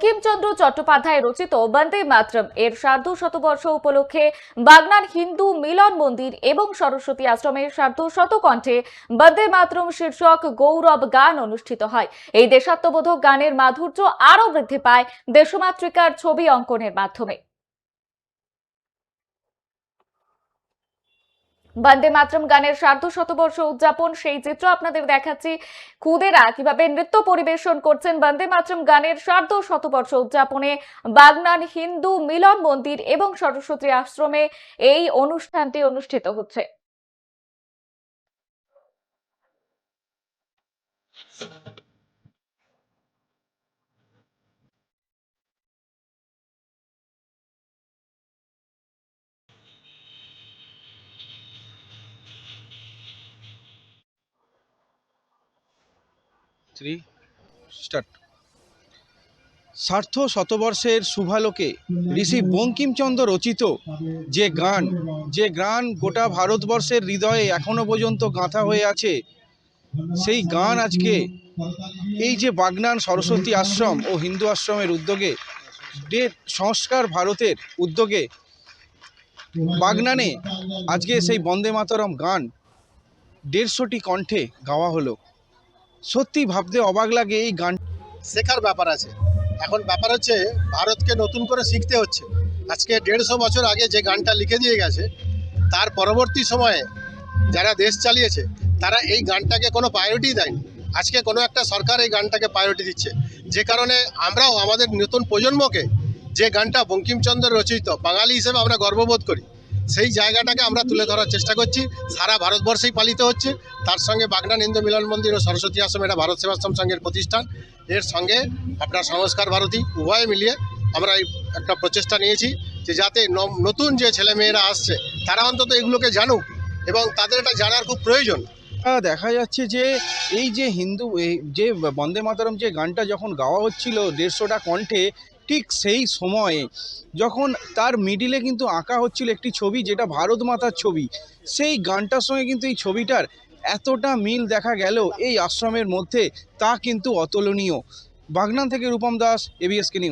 বঙ্কিমচন্দ্র চট্টোপাধ্যায় রচিত বন্দে মাতরম এর সার্ধশতবর্ষ উপলক্ষে বাগনান হিন্দু মিলন মন্দির এবং সরস্বতী আশ্রমের সার্ধশতকণ্ঠে বন্দে মাতরম শীর্ষক গৌরব গান অনুষ্ঠিত হয়। এই দেশাত্মবোধক গানের মাধুর্য আরও বৃদ্ধি পায় দেশমাতৃকার ছবি অঙ্কনের মাধ্যমে। বন্দে মাতরম গানের সার্ধশতবর্ষ উদযাপন সেই চিত্র আপনাদের দেখাচ্ছি। খুদেরা কিভাবে নৃত্য পরিবেশন করছেন বন্দে মাতরম গানের সার্ধশতবর্ষ উদযাপনে বাগনান হিন্দু মিলন মন্দির এবং সরস্বতী আশ্রমে এই অনুষ্ঠানটি অনুষ্ঠিত হচ্ছে। সার্ধ শতবর্ষের শুভালোকে ঋষি বঙ্কিমচন্দ্র রচিত যে গান গোটা ভারতবর্ষের হৃদয়ে এখনো পর্যন্ত গাঁথা হয়ে আছে, সেই গান আজকে এই যে বাগনান সরস্বতী আশ্রম ও হিন্দু আশ্রমের উদ্যোগে, সংস্কার ভারতের উদ্যোগে বাগনানে আজকে সেই বন্দে মাতরম গান 150টি কণ্ঠে গাওয়া হলো। সত্যি ভাবতে অবাক লাগে। এই গান শেখার ব্যাপার আছে। এখন ব্যাপার হচ্ছে ভারতকে নতুন করে শিখতে হচ্ছে। আজকে 150 বছর আগে যে গানটা লিখে দিয়ে গেছে, তার পরবর্তী সময়ে যারা দেশ চালিয়েছে তারা এই গানটাকে কোনো প্রায়োরিটি দেয়নি। আজকে কোনো একটা সরকার এই গানটাকে প্রায়োরিটি দিচ্ছে, যে কারণে আমরাও আমাদের নতুন প্রজন্মকে যে গানটা বঙ্কিমচন্দ্র রচিত, বাঙালি হিসেবে আমরা গর্ববোধ করি, সেই জায়গাটাকে আমরা তুলে ধরার চেষ্টা করছি। সারা ভারতবর্ষেই পালিত হচ্ছে। তার সঙ্গে বাগনান হিন্দু মিলন মন্দির ও সরস্বতী আশ্রম, এটা ভারত সেবাশ্রম সংঘের প্রতিষ্ঠান, এর সঙ্গে আপনার সংস্কার ভারতী উভয়ে মিলিয়ে আমরা এই একটা প্রচেষ্টা নিয়েছি যে যাতে নতুন যে ছেলেমেয়েরা আসছে তারা অন্তত এগুলোকে জানুক, এবং তাদের এটা জানার খুব প্রয়োজন। দেখা যাচ্ছে যে এই যে যে বন্দে মাতরম যে গানটা যখন গাওয়া হচ্ছিল 150টা কণ্ঠে, ঠিক সেই সময়ে যখন তার মিডিলে কিন্তু আঁকা হচ্ছিল একটি ছবি, যেটা ভারত মাতার ছবি, সেই গানটার সঙ্গে কিন্তু এই ছবিটার এতটা মিল দেখা গেল এই আশ্রমের মধ্যে, তা কিন্তু অতুলনীয়। বাগনান থেকে রূপম দাস, ABSK নিউজ।